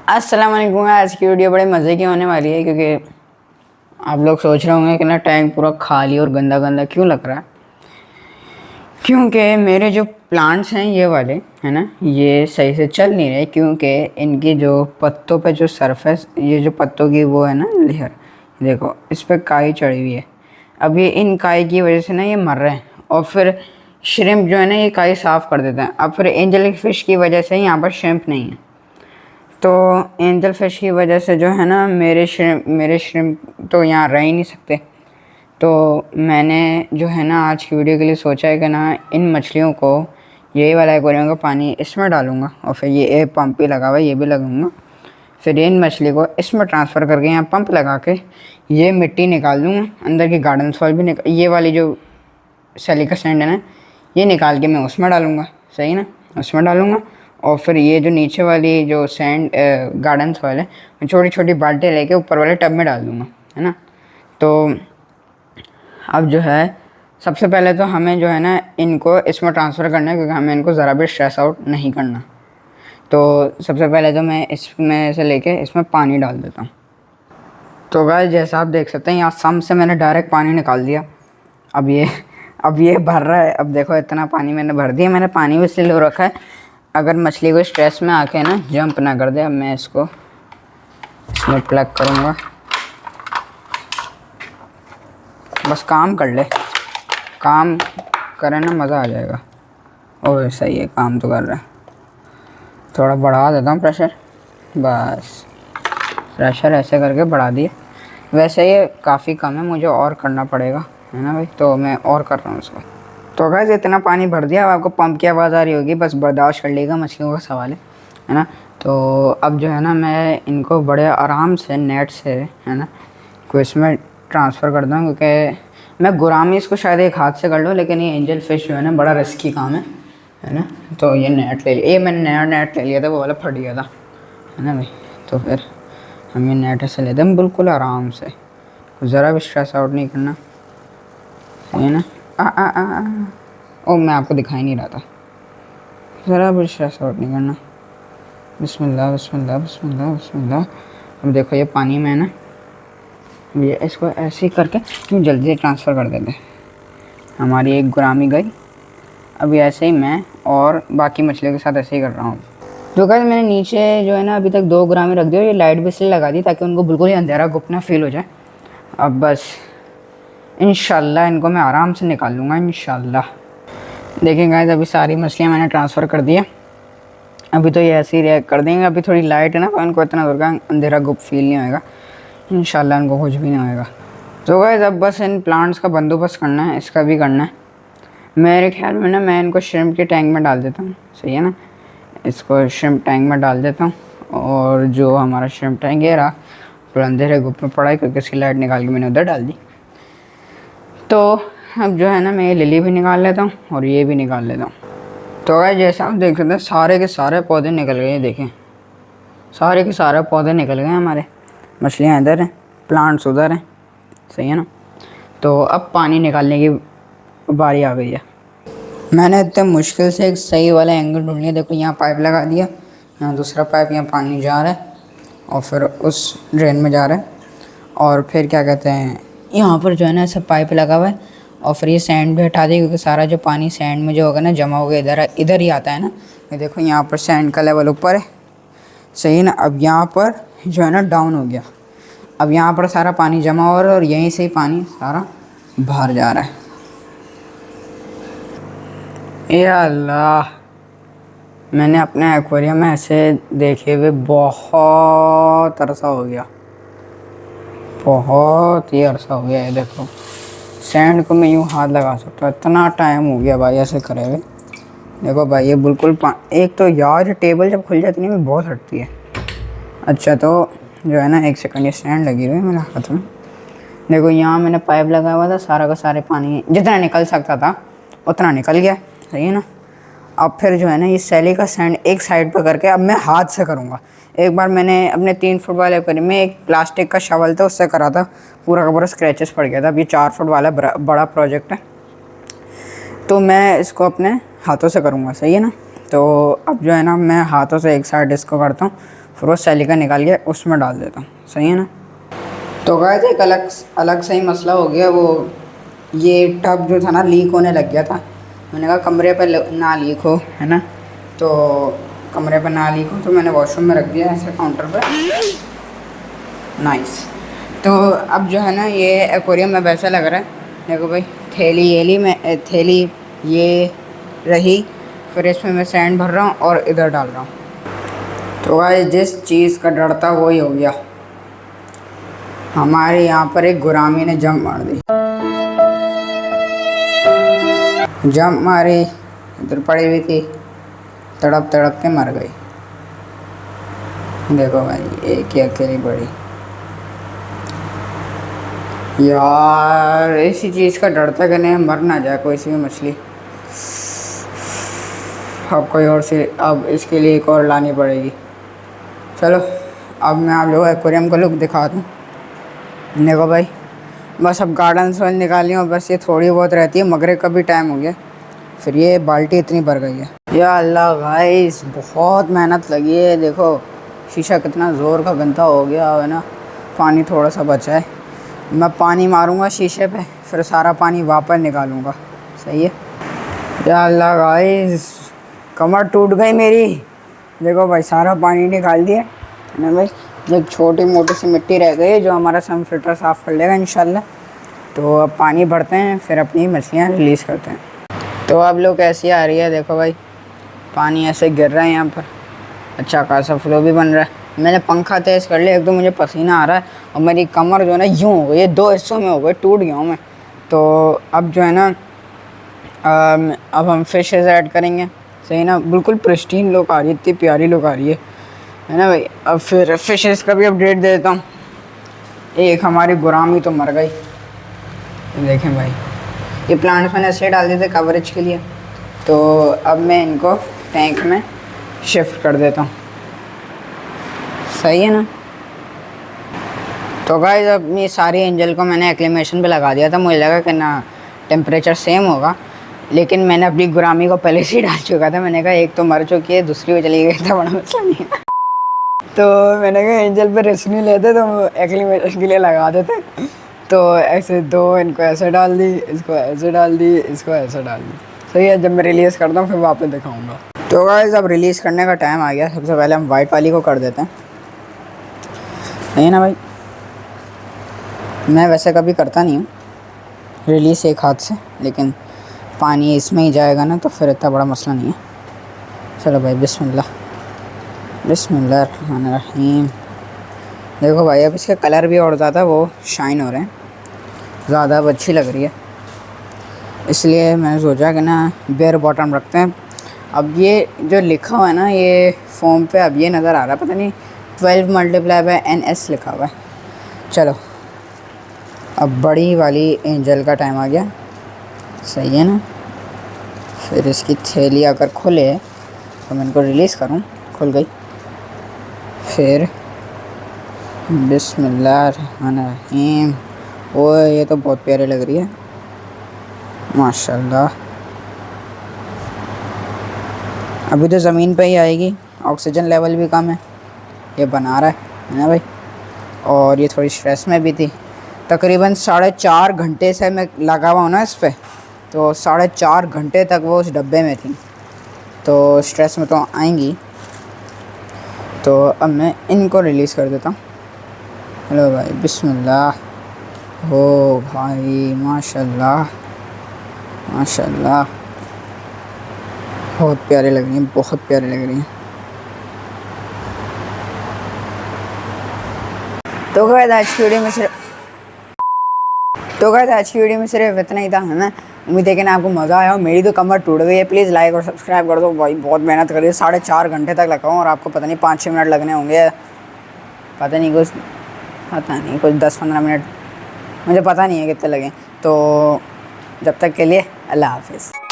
अस्सलाम वालेकुम। आज की वीडियो बड़े मज़े की होने वाली है क्योंकि आप लोग सोच रहे होंगे कि ना टैंक पूरा खाली और गंदा गंदा क्यों लग रहा है। क्योंकि मेरे जो प्लांट्स हैं ये वाले है ना, ये सही से चल नहीं रहे क्योंकि इनकी जो पत्तों पे जो सरफेस, ये जो पत्तों की वो है ना लेयर, देखो इस पर काई चढ़ी हुई है। अब ये इन काई की वजह से ना ये मर रहे हैं और फिर श्रिम्प जो है ना ये काई साफ़ कर देते हैं। अब फिर एंजल फिश की वजह से यहाँ पर श्रिम्प नहीं है, तो एंजल फिश की वजह से जो है ना मेरे श्रिम्प तो यहाँ रह ही नहीं सकते। तो मैंने जो है ना आज की वीडियो के लिए सोचा है कि ना इन मछलियों को यही वाला एक्वेरियम का पानी इसमें डालूंगा और फिर ये एक पंप ही लगा हुआ है ये भी लगाऊंगा। फिर इन मछली को इसमें ट्रांसफ़र करके यहाँ पंप लगा के ये मिट्टी निकाल दूँगा, अंदर की गार्डन सॉइल भी निकाल, ये वाली जो सिलिका सैंड है ना ये निकाल के मैं उसमें डालूँगा, सही ना, उसमें डालूँगा। और फिर ये जो नीचे वाली जो सैंड गार्डन सॉइल है मैं छोटी छोटी बाल्टी लेके ऊपर वाले टब में डाल दूँगा, है ना। तो अब जो है सबसे पहले तो हमें जो है ना इनको इसमें ट्रांसफ़र करना है क्योंकि हमें इनको ज़रा भी स्ट्रेस आउट नहीं करना। तो सबसे पहले तो मैं इसमें से लेके इसमें पानी डाल देता हूँ। तो गाइस जैसा आप देख सकते हैं यहाँ सम से मैंने डायरेक्ट पानी निकाल दिया। अब ये भर रहा है। अब देखो इतना पानी मैंने भर दिया। मैंने पानी भी इसलिए लो रखा है अगर मछली को स्ट्रेस में आके ना जंप ना कर दे। अब मैं इसको इसमें प्लग करूँगा, बस काम कर ले, काम करे ना मज़ा आ जाएगा। ओह सही है, काम तो कर रहा है। थोड़ा बढ़ा देता हूँ प्रेशर, बस प्रेशर ऐसे करके बढ़ा दिए। वैसे ये काफ़ी कम है, मुझे और करना पड़ेगा, है ना भाई, तो मैं और कर रहा हूँ इसको। तो गाइस इतना पानी भर दिया। अब आपको पंप की आवाज़ आ रही होगी, बस बर्दाश्त कर लेगा, मछलियों का सवाल है ना। तो अब जो है ना मैं इनको बड़े आराम से नेट से, है ना, को इसमें ट्रांसफ़र कर दूँ क्योंकि मैं गुरामी इसको शायद एक हाथ से कर लूँ, लेकिन ये एंजल फिश जो है ना बड़ा रिस्की काम है ना। तो ये नेट ले लिया, ये मैंने नया नेट ले लिया था, वो वाला फट गया था, है ना भाई। तो फिर हम ये नेट से लेते हैं बिल्कुल आराम से, ज़रा भी स्ट्रेस आउट नहीं करना, है ना। ओ मैं आपको दिखाई नहीं रहा था, ज़रा भी स्ट्रेस आउट नहीं करना। बिस्मिल्लाह बिस्मिल्लाह बिस्मिल्लाह बिस्मिल्लाह। अब देखो ये पानी में है ना, ये इसको ऐसे ही करके क्यों जल्दी ट्रांसफ़र कर देते। हमारी एक गुरामी गई। अभी ऐसे ही मैं और बाकी मछलियों के साथ ऐसे ही कर रहा हूँ। तो गाइस मैंने नीचे जो है ना अभी तक 2 गुरामी रख दी और ये लाइट भी इसलिए लगा दी ताकि उनको बिल्कुल ही अंधेरा गुप्त ना फील हो जाए। अब बस इंशाल्लाह इनको मैं आराम से निकाल लूँगा इंशाल्लाह। देखिए गाइस अभी सारी मछलियाँ मैंने ट्रांसफ़र कर दिया। अभी तो ये ऐसे ही रिएक्ट कर देंगे। अभी थोड़ी लाइट है ना, इनको इतना दूर का अंधेरा गुप्त फील नहीं होएगा, इंशाल्लाह इनको कुछ भी नहीं होएगा। तो गाइस अब बस इन प्लांट्स का बंदोबस्त करना है, इसका भी करना है। मेरे ख्याल में ना मैं इनको श्रिम्प के टैंक में डाल देता हूँ, सही है ना। इसको श्रिम्प टैंक में डाल देता हूँ और जो हमारा श्रिम्प टैंक ये रहा पूरा अंधेरे गुप्त में पड़ा है क्योंकि इसकी लाइट निकाल के मैंने उधर डाल दी। तो अब जो है ना मैं ये लिली भी निकाल लेता हूँ और ये भी निकाल लेता हूँ। तो गाइस जैसा आप देख सकते हैं सारे के सारे पौधे निकल गए, देखें सारे के सारे पौधे निकल गए हमारे। मछलियाँ इधर हैं, प्लांट्स उधर हैं, सही है ना। तो अब पानी निकालने की बारी आ गई है। मैंने इतने मुश्किल से एक सही वाला एंगल ढूंढ लिया। देखो यहाँ पाइप लगा दिया, यहाँ दूसरा पाइप, यहाँ पानी जा रहा है और फिर उस ड्रेन में जा रहा है और फिर क्या कहते हैं यहाँ पर जो है ना सब पाइप लगा हुआ है और फिर ये सैंड भी हटा दी क्योंकि सारा जो पानी सैंड में जो होगा ना जमा होगा इधर ही आता है ना। ये देखो यहाँ पर सैंड का लेवल ऊपर है, सही है ना। अब यहाँ पर जो है ना डाउन हो गया। अब यहाँ पर सारा पानी जमा हो रहा है और यहीं से ही पानी सारा बाहर जा रहा है। या अल्लाह, मैंने अपने एक्वेरियम में ऐसे देखे हुए बहुत अरसा हो गया, बहुत ही अरसा हो गया है। देखो सैंड को मैं यूँ हाथ लगा सकता हूँ, इतना टाइम हो गया भाई ऐसे करे हुए। देखो भाई ये बिल्कुल एक तो यार टेबल जब खुल जाती है ना बहुत हटती है। अच्छा तो जो है ना एक सेकंड, ये सैंड लगी हुई है मेरे हाथ में। देखो यहाँ मैंने पाइप लगा हुआ था, सारा का सारे पानी जितना निकल सकता था उतना निकल गया, सही है ना। अब फिर जो है ना ये सैली का सैंड एक साइड पर करके अब मैं हाथ से करूँगा। एक बार मैंने अपने 3 फुट वाले एक्वेरियम में एक प्लास्टिक का शवल था उससे करा था, पूरा का पूरा स्क्रैचेस पड़ गया था। अब ये 4 फुट वाला बड़ा प्रोजेक्ट है तो मैं इसको अपने हाथों से करूँगा, सही है ना। तो अब जो है ना मैं हाथों से एक साइड इसको करता हूँ फिर वो सैलिका निकाल के उसमें डाल देता हूँ। सही है ना। तो गाइस एक अलग अलग सही मसला हो गया। वो ये टब जो था ना लीक होने लग गया था। मैंने कहा कमरे पर ना लीक हो, है ना। तो कमरे पर ना लीक हो तो मैंने वॉशरूम में रख दिया ऐसे काउंटर पर। नाइस। तो अब जो है ना ये एक्वेरियम में वैसा लग रहा है। देखो भाई थैली ये रही, फिर इसमें मैं सैंड भर रहा हूँ और इधर डाल रहा हूँ। तो भाई जिस चीज़ का डर था वही हो गया। हमारे यहाँ पर एक गुरामी ने जंप मार दी। जंप मारी, इधर पड़ी हुई थी, तड़प तड़प के मर गई। देखो भाई एक ही अकेली पड़ी। यार इसी चीज़ का डर था कि नहीं मर ना जाए कोई सी भी मछली। अब कोई और से अब इसके लिए एक और लानी पड़ेगी। चलो अब मैं आप लोगों को एक्वेरियम का लुक दिखा दूँ। देखो भाई बस अब गार्डन से निकाली हूँ, बस ये थोड़ी बहुत रहती है। मगरे का भी टाइम हो गया, फिर ये बाल्टी इतनी भर गई है। या अल्लाह भाई बहुत मेहनत लगी है। देखो शीशा कितना ज़ोर का गंदा हो गया है ना। पानी थोड़ा सा बचा है, मैं पानी मारूंगा शीशे पे, फिर सारा पानी वापस निकालूंगा। सही है। या अल्लाह गाइस कमर टूट गई मेरी। देखो भाई सारा पानी निकाल दिया ना भाई। एक छोटी मोटी सी मिट्टी रह गई जो हमारा सन फिल्टर साफ़ कर लेगा इंशाल्लाह। तो अब पानी भरते हैं, फिर अपनी मछलियाँ रिलीज़ करते हैं। तो अब लोग कैसी आ रही है। देखो भाई पानी ऐसे गिर रहा है यहाँ पर, अच्छा खासा फ्लो भी बन रहा है। मैंने पंखा तेज़ कर लिया, एक तो मुझे पसीना आ रहा है और मेरी कमर जो है ना यूँ हो गई, ये 2 हिस्सों में हो गई, टूट गया हूँ मैं। तो अब जो है ना अब हम फिशेज़ ऐड करेंगे। सही ना, बिल्कुल प्रिस्टीन लुक आ रही है, इतनी प्यारी लुक आ रही है ना भाई। अब फिर फिशेज़ का भी अपडेट दे देता हूँ। एक हमारी गुरामी तो मर गई। देखें भाई ये प्लांट्स मैंने इसलिए डाल दिए थे कवरेज के लिए। तो अब मैं इनको टैंक में शिफ्ट कर देता हूँ। सही है ना। तो गाइस अपनी सारी एंजल को मैंने एक्लेमेशन पे लगा दिया था। मुझे लगा कि ना टेम्परेचर सेम होगा, लेकिन मैंने अपनी गुरामी को पहले से ही डाल चुका था। मैंने कहा एक तो मर चुकी है, दूसरी वो चली गई, था बड़ा मसला नहीं है। तो मैंने कहा एंजल पे रिस्क नहीं लेते तो एक्लेमेशन के लिए लगा देते। तो ऐसे 2 इनको ऐसे डाल दी, इसको ऐसे डाल दी, इसको ऐसे डाल दी। सही है। जब मैं रिलीज़ करता हूँ फिर वापस दिखाऊंगा। तो गाइस अब रिलीज़ करने का टाइम आ गया। सबसे पहले हम वाइट वाली को कर देते हैं। नहीं ना भाई, मैं वैसे कभी करता नहीं हूँ रिलीज़ एक हाथ से, लेकिन पानी इसमें ही जाएगा ना तो फिर इतना बड़ा मसला नहीं है। चलो भाई बिस्मिल्लाह बिस्मिल्लाहिर्रहमानिर्रहीम। देखो भाई अब इसके कलर भी और ज़्यादा वो शाइन हो रहे हैं, ज़्यादा अब अच्छी लग रही है। इसलिए मैंने सोचा कि ना बेयर बॉटम रखते हैं। अब ये जो लिखा हुआ है ना ये फॉर्म पे अब ये नज़र आ रहा है, पता नहीं 12 मल्टीप्लाई बाय NS लिखा हुआ है। चलो अब बड़ी वाली एंजल का टाइम आ गया। सही है ना। फिर इसकी थैली अगर खुले तो मैं इनको रिलीज़ करूँ, खुल गई। फिर बिस्मिल्लाहिर्रहमानिर्रहीम। ओ ये तो बहुत प्यारी लग रही है माशाल्लाह। अभी तो ज़मीन पे ही आएगी, ऑक्सीजन लेवल भी कम है, ये बना रहा है ना भाई। और ये थोड़ी स्ट्रेस में भी थी। तकरीबन 4.5 घंटे से मैं लगा हुआ हूँ ना इस पर, तो 4.5 घंटे तक वो उस डब्बे में थी, तो स्ट्रेस में तो आएंगी। तो अब मैं इनको रिलीज़ कर देता हूँ। हेलो भाई बिस्मिल्लाह। हो भाई माशाल्लाह माशाल्लाह, बहुत प्यारे लग रही हैं, बहुत प्यारे लग रही हैं। तो गाइस आज की वीडियो में सिर्फ इतना ही था, है ना। उम्मीद है कि ना आपको मज़ा आया हो। मेरी तो कमर टूट गई है। प्लीज़ लाइक और सब्सक्राइब कर दो भाई, बहुत मेहनत करी है। 4.5 घंटे तक लगा हूँ और आपको पता नहीं 5-6 मिनट लगने होंगे, पता नहीं कुछ 10-15 मिनट, मुझे पता नहीं है कितने लगे। तो जब तक के लिए अल्लाह हाफिज़।